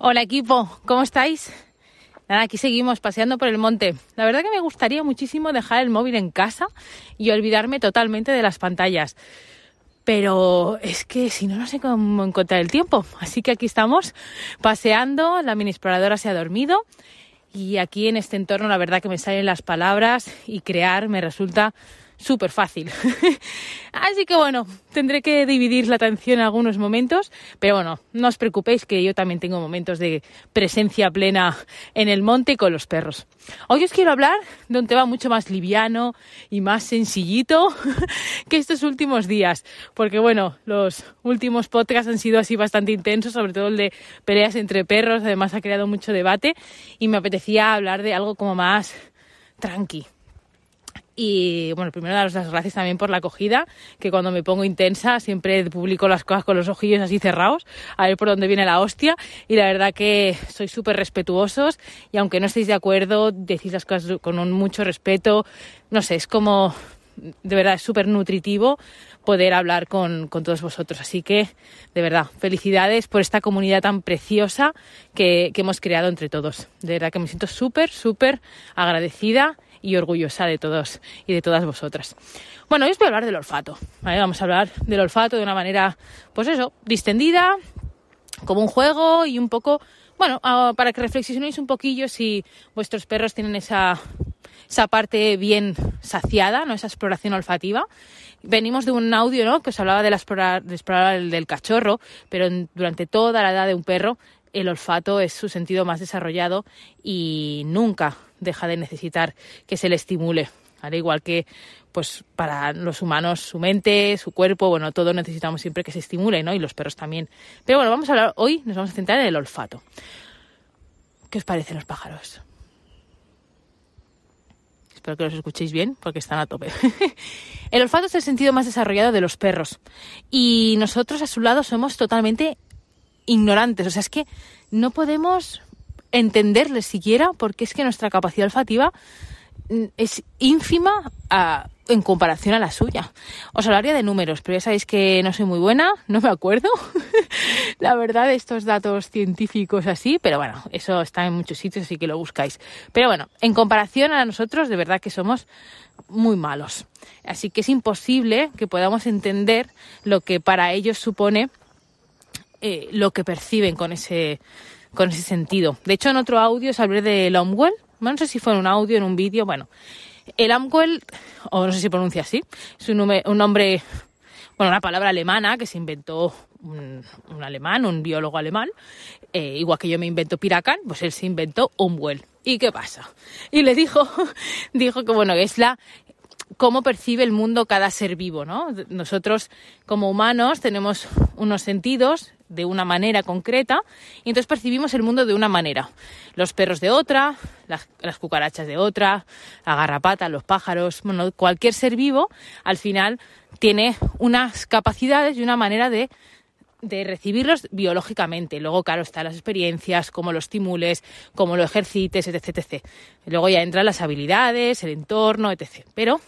Hola equipo, ¿cómo estáis? Nada, aquí seguimos paseando por el monte. La verdad que me gustaría muchísimo dejar el móvil en casa y olvidarme totalmente de las pantallas. Pero es que si no, no sé cómo encontrar el tiempo. Así que aquí estamos paseando, la mini exploradora se ha dormido y aquí en este entorno la verdad que me salen las palabras y crear me resulta súper fácil. Así que bueno, tendré que dividir la atención en algunos momentos, pero bueno, no os preocupéis que yo también tengo momentos de presencia plena en el monte y con los perros. Hoy os quiero hablar de un tema mucho más liviano y más sencillito que estos últimos días, porque bueno, los últimos podcasts han sido así bastante intensos, sobre todo el de peleas entre perros, además ha creado mucho debate y me apetecía hablar de algo como más tranqui. Y bueno, primero daros las gracias también por la acogida, que cuando me pongo intensa siempre publico las cosas con los ojillos así cerrados, a ver por dónde viene la hostia, y la verdad que sois súper respetuosos y aunque no estéis de acuerdo, decís las cosas con mucho respeto, no sé, es como, de verdad, es súper nutritivo poder hablar con todos vosotros, así que de verdad, felicidades por esta comunidad tan preciosa que hemos creado entre todos, de verdad que me siento súper agradecida y orgullosa de todos y de todas vosotras. Bueno, hoy os voy a hablar del olfato, ¿vale? Vamos a hablar del olfato de una manera, pues eso, distendida, como un juego y un poco, bueno, para que reflexionéis un poquillo si vuestros perros tienen esa parte bien saciada, ¿no? Esa exploración olfativa. Venimos de un audio, ¿no?, que os hablaba de explorar el del cachorro, pero durante toda la edad de un perro el olfato es su sentido más desarrollado y nunca deja de necesitar que se le estimule. Al igual que pues para los humanos su mente, su cuerpo, bueno, todos necesitamos siempre que se estimule, ¿no? Y los perros también. Pero bueno, hoy nos vamos a centrar en el olfato. ¿Qué os parecen los pájaros? Espero que los escuchéis bien porque están a tope. El olfato es el sentido más desarrollado de los perros y nosotros a su lado somos totalmente ignorantes. O sea, es que no podemos entenderles siquiera porque es que nuestra capacidad olfativa es ínfima en comparación a la suya. Os hablaría de números, pero ya sabéis que no soy muy buena, no me acuerdo la verdad de estos datos científicos así, pero bueno, eso está en muchos sitios, así que lo buscáis. Pero bueno, en comparación a nosotros, de verdad que somos muy malos. Así que es imposible que podamos entender lo que para ellos supone lo que perciben con ese sentido. De hecho, en otro audio os hablé del Amwell. No sé si fue en un audio, en un vídeo. Bueno, el Amwell, o no sé si pronuncia así, es un nombre, bueno, una palabra alemana que se inventó un alemán, un biólogo alemán. Igual que yo me invento Piracan, pues él se inventó Amwell. ¿Y qué pasa? Y le dijo que bueno, es cómo percibe el mundo cada ser vivo, ¿no? Nosotros como humanos tenemos unos sentidos de una manera concreta y entonces percibimos el mundo de una manera. Los perros de otra, las cucarachas de otra, la garrapata, los pájaros, bueno, cualquier ser vivo al final tiene unas capacidades y una manera de recibirlos biológicamente. Luego, claro, están las experiencias, cómo lo estimules, cómo lo ejercites, etc. Luego ya entran las habilidades, el entorno, etc. Pero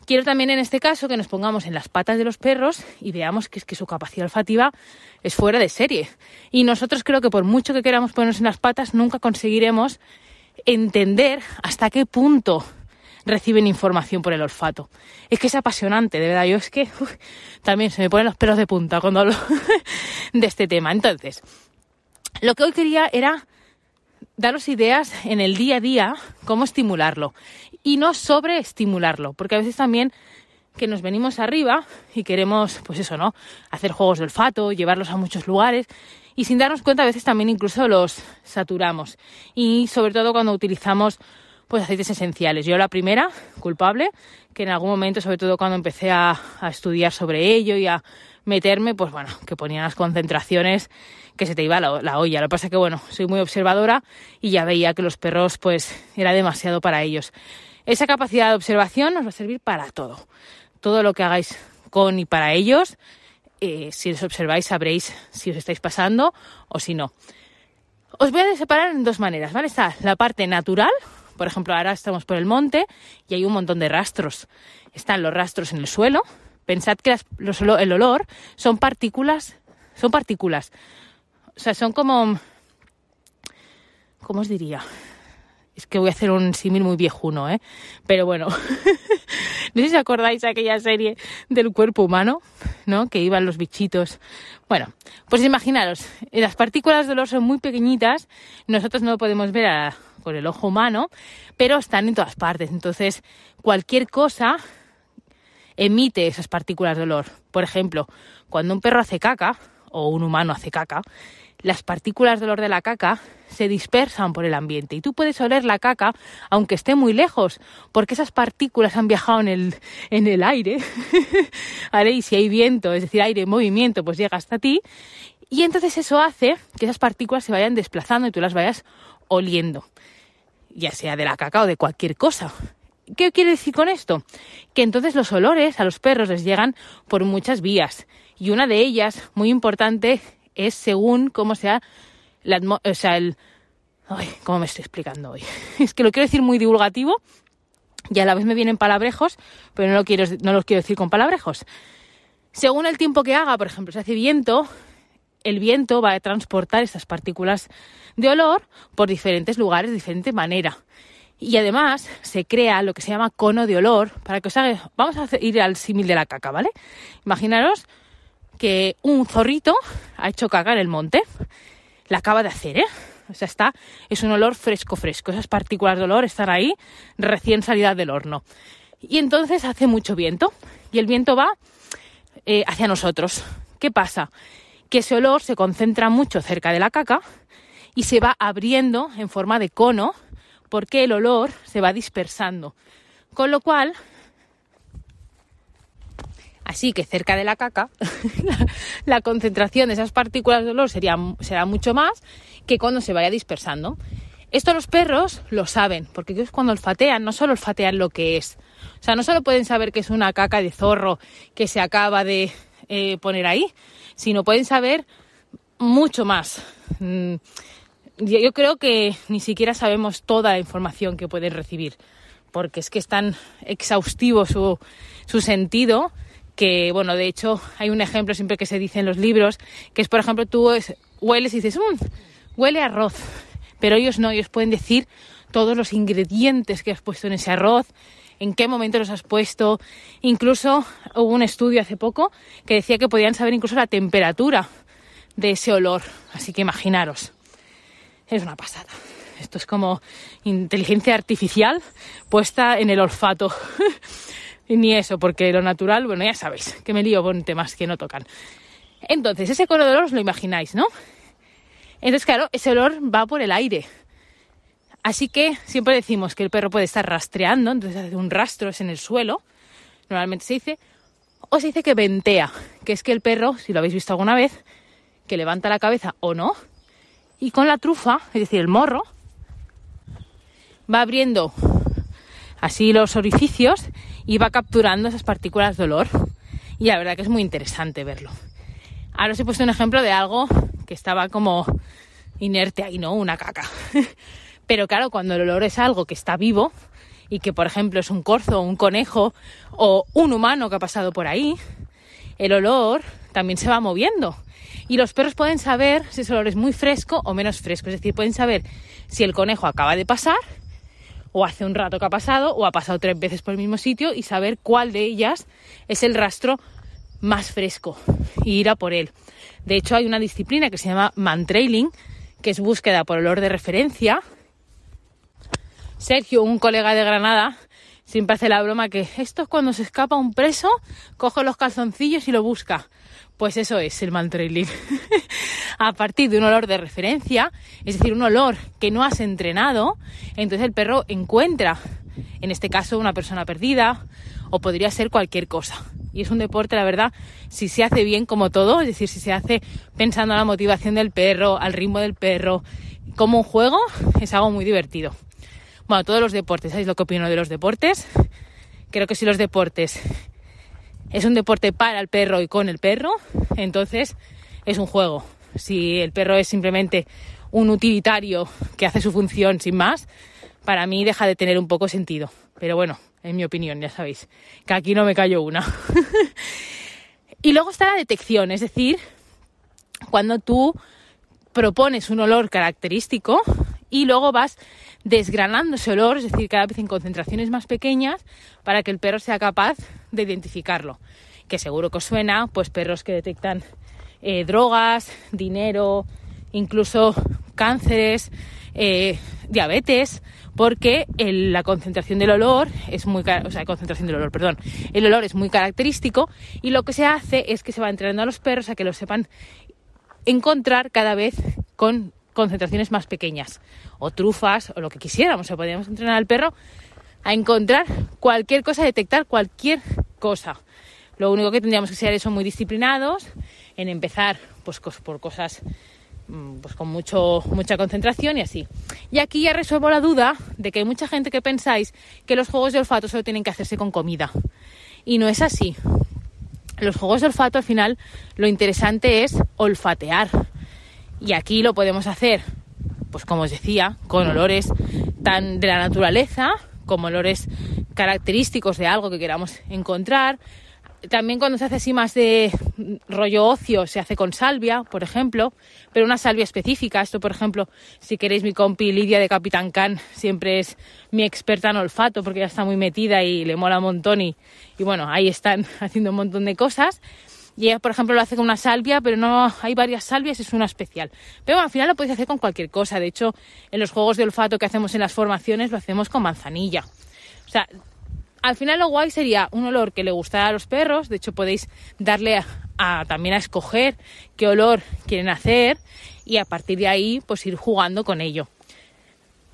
quiero también en este caso que nos pongamos en las patas de los perros y veamos que es que su capacidad olfativa es fuera de serie. Y nosotros creo que por mucho que queramos ponernos en las patas, nunca conseguiremos entender hasta qué punto reciben información por el olfato. Es que es apasionante, de verdad. Yo es que también se me ponen los pelos de punta cuando hablo de este tema. Entonces, lo que hoy quería era daros ideas en el día a día, cómo estimularlo y no sobreestimularlo, porque a veces también que nos venimos arriba y queremos, pues eso, ¿no?, hacer juegos de olfato, llevarlos a muchos lugares y sin darnos cuenta a veces también incluso los saturamos y sobre todo cuando utilizamos pues aceites esenciales. Yo la primera, culpable, que en algún momento, sobre todo cuando empecé a estudiar sobre ello y a meterme, pues bueno, que ponía unas concentraciones que se te iba la olla. Lo que pasa es que, bueno, soy muy observadora y ya veía que los perros, pues, era demasiado para ellos. Esa capacidad de observación nos va a servir para todo. Todo lo que hagáis con y para ellos, si los observáis sabréis si os estáis pasando o si no. Os voy a separar en dos maneras, ¿vale? Está la parte natural. Por ejemplo, ahora estamos por el monte y hay un montón de rastros. Están los rastros en el suelo. Pensad que el olor son partículas O sea, son como... ¿Cómo os diría? Es que voy a hacer un símil muy viejuno, ¿eh? Pero bueno, no sé si acordáis de aquella serie del cuerpo humano, ¿no? Que iban los bichitos. Bueno, pues imaginaros, las partículas de olor son muy pequeñitas, nosotros no lo podemos ver con el ojo humano, pero están en todas partes. Entonces, cualquier cosa emite esas partículas de olor. Por ejemplo, cuando un perro hace caca, o un humano hace caca, las partículas de olor de la caca se dispersan por el ambiente y tú puedes oler la caca aunque esté muy lejos, porque esas partículas han viajado en el aire, ¿vale? Y si hay viento, es decir, aire en movimiento, pues llega hasta ti y entonces eso hace que esas partículas se vayan desplazando y tú las vayas oliendo, ya sea de la caca o de cualquier cosa. ¿Qué quiere decir con esto? Que entonces los olores a los perros les llegan por muchas vías y una de ellas, muy importante, es según cómo sea ¿cómo me estoy explicando hoy? Es que lo quiero decir muy divulgativo y a la vez me vienen palabrejos, pero no los quiero decir con palabrejos. Según el tiempo que haga, por ejemplo, si hace viento, el viento va a transportar estas partículas de olor por diferentes lugares de diferente manera. Y además se crea lo que se llama cono de olor, para que os haga... Vamos a ir al símil de la caca, ¿vale? Imaginaros que un zorrito ha hecho caca en el monte, la acaba de hacer, ¿eh? O sea, es un olor fresco. Esas partículas de olor están ahí recién salidas del horno. Y entonces hace mucho viento y el viento va hacia nosotros. ¿Qué pasa? Que ese olor se concentra mucho cerca de la caca y se va abriendo en forma de cono porque el olor se va dispersando. Con lo cual... Así que cerca de la caca la concentración de esas partículas de olor será mucho más que cuando se vaya dispersando. Esto los perros lo saben, porque ellos cuando olfatean no solo olfatean lo que es. O sea, no solo pueden saber que es una caca de zorro que se acaba de poner ahí, sino pueden saber mucho más. Yo creo que ni siquiera sabemos toda la información que pueden recibir, porque es que es tan exhaustivo su sentido que, bueno, de hecho hay un ejemplo siempre que se dice en los libros, que es, por ejemplo, tú hueles y dices, huele a arroz, pero ellos no, ellos pueden decir todos los ingredientes que has puesto en ese arroz, en qué momento los has puesto. Incluso hubo un estudio hace poco que decía que podían saber incluso la temperatura de ese olor, así que imaginaros, es una pasada. Esto es como inteligencia artificial puesta en el olfato. Y ni eso, porque lo natural, bueno, ya sabéis, que me lío con temas que no tocan. Entonces, ese cono de olor os lo imagináis, ¿no? Entonces, claro, ese olor va por el aire. Así que siempre decimos que el perro puede estar rastreando, entonces hace un rastro, es en el suelo, normalmente se dice, o se dice que ventea, que es que el perro, si lo habéis visto alguna vez, que levanta la cabeza o no, y con la trufa, es decir, el morro, va abriendo así los orificios y va capturando esas partículas de olor. Y la verdad que es muy interesante verlo. Ahora os he puesto un ejemplo de algo que estaba como inerte ahí, ¿no? Una caca. Pero claro, cuando el olor es algo que está vivo y que, por ejemplo, es un corzo, un conejo o un humano que ha pasado por ahí, el olor también se va moviendo. Y los perros pueden saber si ese olor es muy fresco o menos fresco. Es decir, pueden saber si el conejo acaba de pasar o hace un rato que ha pasado, o ha pasado 3 veces por el mismo sitio, y saber cuál de ellas es el rastro más fresco y ir a por él. De hecho, hay una disciplina que se llama mantrailing, que es búsqueda por olor de referencia. Sergio, un colega de Granada, siempre hace la broma que esto es cuando se escapa un preso, coge los calzoncillos y lo busca. Pues eso es el mantrailing. A partir de un olor de referencia, es decir, un olor que no has entrenado, entonces el perro encuentra, en este caso, una persona perdida, o podría ser cualquier cosa. Y es un deporte, la verdad, si se hace bien como todo, es decir, si se hace pensando en la motivación del perro, al ritmo del perro, como un juego, es algo muy divertido. Bueno, todos los deportes, ¿sabéis lo que opino de los deportes? Creo que si los deportes es un deporte para el perro y con el perro, entonces es un juego. Si el perro es simplemente un utilitario que hace su función sin más, para mí deja de tener un poco sentido. Pero bueno, en mi opinión, ya sabéis, que aquí no me callo una. Y luego está la detección, es decir, cuando tú propones un olor característico y luego vas desgranando ese olor, es decir, cada vez en concentraciones más pequeñas para que el perro sea capaz de identificarlo. Que seguro que os suena, pues perros que detectan drogas, dinero, incluso cánceres, diabetes, porque la concentración del olor es muy el olor es muy característico, y lo que se hace es que se va entrenando a los perros a que lo sepan encontrar cada vez con concentraciones más pequeñas, o trufas, o lo que quisiéramos. O sea, podríamos entrenar al perro a encontrar cualquier cosa, a detectar cualquier cosa. Lo único que tendríamos que ser muy disciplinados en empezar pues por cosas pues con mucha concentración y así. Y aquí ya resuelvo la duda de que hay mucha gente que pensáis que los juegos de olfato solo tienen que hacerse con comida. Y no es así. Los juegos de olfato, al final, lo interesante es olfatear. Y aquí lo podemos hacer, pues como os decía, con olores tan de la naturaleza, como olores característicos de algo que queramos encontrar. También cuando se hace así más de rollo ocio, se hace con salvia, por ejemplo, pero una salvia específica. Esto, por ejemplo, si queréis, mi compi Lidia de Capitán Can siempre es mi experta en olfato, porque ya está muy metida y le mola un montón y bueno, ahí están haciendo un montón de cosas. Y ella, por ejemplo, lo hace con una salvia, pero no hay varias salvias, es una especial. Pero bueno, al final lo podéis hacer con cualquier cosa. De hecho, en los juegos de olfato que hacemos en las formaciones lo hacemos con manzanilla. O sea, al final lo guay sería un olor que le gustara a los perros. De hecho, podéis darle también a escoger qué olor quieren hacer y a partir de ahí pues ir jugando con ello.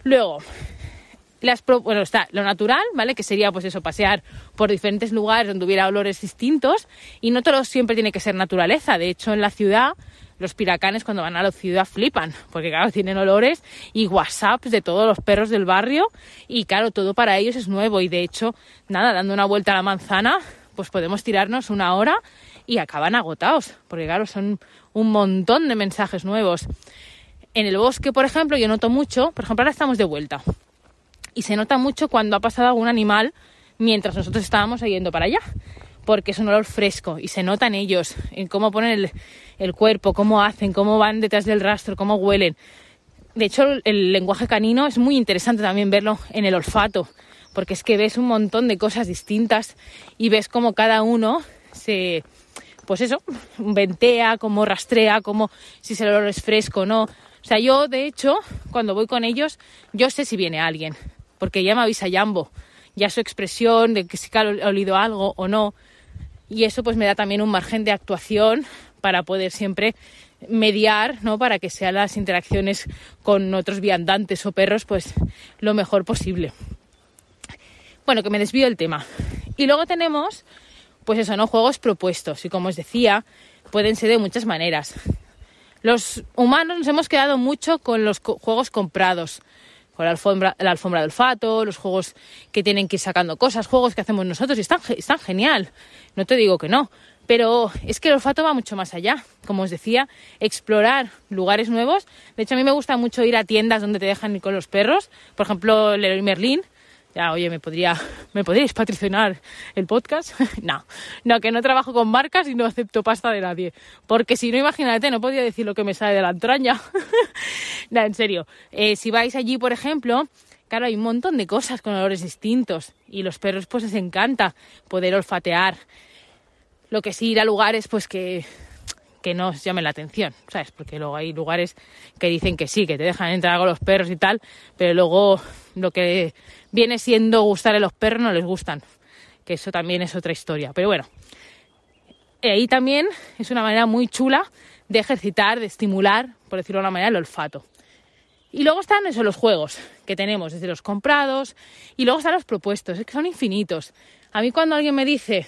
Luego, está lo natural, ¿vale? Que sería pues eso, pasear por diferentes lugares donde hubiera olores distintos, y no todo siempre tiene que ser naturaleza. De hecho, en la ciudad, los piracanes cuando van a la ciudad flipan, porque claro, tienen olores y WhatsApps de todos los perros del barrio, y claro, todo para ellos es nuevo. Y de hecho, dando una vuelta a la manzana, pues podemos tirarnos 1 hora y acaban agotados, porque claro, son un montón de mensajes nuevos. En el bosque, por ejemplo, yo noto mucho, por ejemplo, ahora estamos de vuelta, y se nota mucho cuando ha pasado algún animal mientras nosotros estábamos yendo para allá, porque es un olor fresco y se nota en ellos, en cómo ponen el cuerpo, cómo hacen, cómo van detrás del rastro, cómo huelen. De hecho, el lenguaje canino es muy interesante también verlo en el olfato, porque es que ves un montón de cosas distintas y ves cómo cada uno ventea, cómo rastrea, cómo si el olor es fresco o no. O sea, yo, de hecho, cuando voy con ellos, yo sé si viene alguien, porque ya me avisa Jambo, ya su expresión de que si ha olido algo o no. Y eso pues me da también un margen de actuación para poder siempre mediar, ¿no? Para que sean las interacciones con otros viandantes o perros pues lo mejor posible. Bueno, que me desvío del tema. Y luego tenemos, pues eso, ¿no? Juegos propuestos. Y como os decía, pueden ser de muchas maneras. Los humanos nos hemos quedado mucho con los juegos comprados, con la alfombra de olfato, los juegos que tienen que ir sacando cosas, juegos que hacemos nosotros, y están genial, no te digo que no, pero es que el olfato va mucho más allá. Como os decía, explorar lugares nuevos. De hecho, a mí me gusta mucho ir a tiendas donde te dejan ir con los perros, por ejemplo, Leroy Merlin. Ya, oye, ¿me podríais patrocinar el podcast? No, que no trabajo con marcas y no acepto pasta de nadie. Porque si no, imagínate, no podría decir lo que me sale de la entraña. No, en serio. Si vais allí, por ejemplo, claro, hay un montón de cosas con olores distintos. Y los perros, pues, les encanta poder olfatear. Lo que sí, ir a lugares, pues, que no os llamen la atención, ¿sabes? Porque luego hay lugares que dicen que sí, que te dejan entrar con los perros y tal, pero luego lo que viene siendo gustar a los perros no les gustan, que eso también es otra historia. Pero bueno, ahí también es una manera muy chula de ejercitar, de estimular, por decirlo de una manera, el olfato. Y luego están los juegos que tenemos, desde los comprados, y luego están los propuestos, es que son infinitos. A mí cuando alguien me dice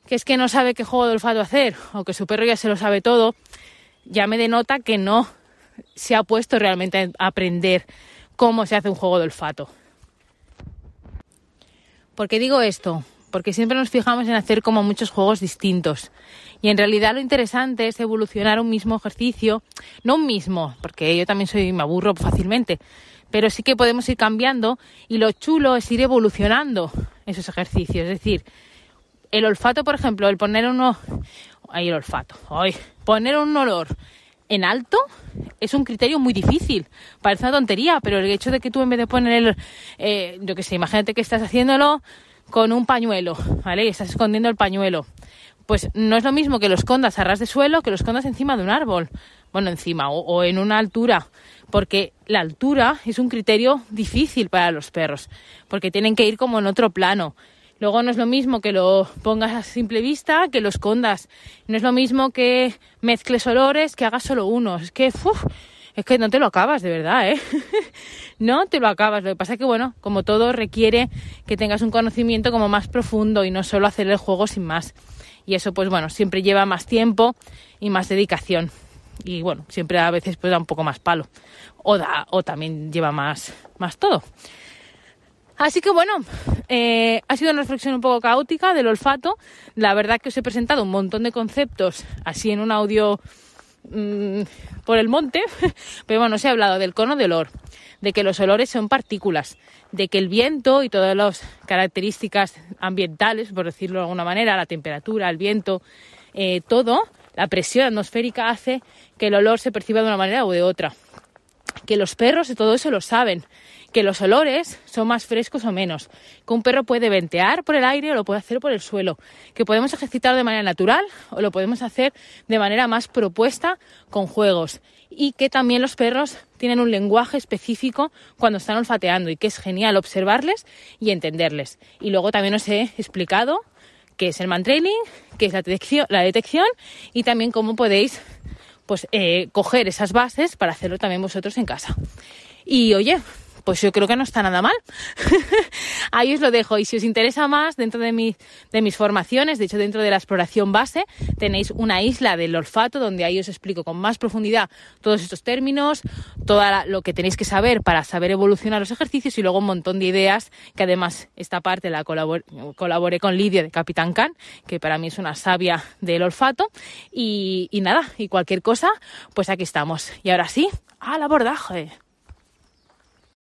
que es que no sabe qué juego de olfato hacer, o que su perro ya se lo sabe todo, ya me denota que no se ha puesto realmente a aprender cómo se hace un juego de olfato. ¿Por qué digo esto? Porque siempre nos fijamos en hacer como muchos juegos distintos. Y en realidad lo interesante es evolucionar un mismo ejercicio, no un mismo, porque yo también me aburro fácilmente, pero sí que podemos ir cambiando, y lo chulo es ir evolucionando esos ejercicios. Es decir, el olfato, por ejemplo, poner un olor en alto es un criterio muy difícil. Parece una tontería, pero el hecho de que tú en vez de poner yo qué sé, imagínate que estás haciéndolo con un pañuelo, ¿vale? Y estás escondiendo el pañuelo. Pues no es lo mismo que lo escondas a ras de suelo que lo escondas encima de un árbol. Bueno, encima o en una altura. Porque la altura es un criterio difícil para los perros. Porque tienen que ir como en otro plano. Luego no es lo mismo que lo pongas a simple vista que lo escondas. No es lo mismo que mezcles olores que hagas solo uno. Es que no te lo acabas, de verdad, ¿eh? No te lo acabas. Lo que pasa es que, bueno, como todo requiere que tengas un conocimiento como más profundo y no solo hacer el juego sin más. Y eso, pues bueno, siempre lleva más tiempo y más dedicación. Y bueno, siempre a veces pues da un poco más palo. O también lleva más todo. Así que bueno, ha sido una reflexión un poco caótica del olfato. La verdad que os he presentado un montón de conceptos así en un audio por el monte. Pero bueno, os he hablado del cono de olor, de que los olores son partículas, de que el viento y todas las características ambientales, por decirlo de alguna manera, la temperatura, el viento, todo, la presión atmosférica hace que el olor se perciba de una manera u de otra. Que los perros y todo eso lo saben, que los olores son más frescos o menos, que un perro puede ventear por el aire o lo puede hacer por el suelo, que podemos ejercitar de manera natural o lo podemos hacer de manera más propuesta con juegos, y que también los perros tienen un lenguaje específico cuando están olfateando y que es genial observarles y entenderles. Y luego también os he explicado qué es el mantrailing, qué es la detección y también cómo podéis coger esas bases para hacerlo también vosotros en casa. Y oye, pues yo creo que no está nada mal. Ahí os lo dejo. Y si os interesa más, dentro de mis formaciones, de hecho dentro de la exploración base, tenéis una isla del olfato donde ahí os explico con más profundidad todos estos términos, todo lo que tenéis que saber para saber evolucionar los ejercicios y luego un montón de ideas, que además esta parte la colaboré con Lidia de Capitán Can, que para mí es una sabia del olfato. Y nada, y cualquier cosa, pues aquí estamos. Y ahora sí, al abordaje.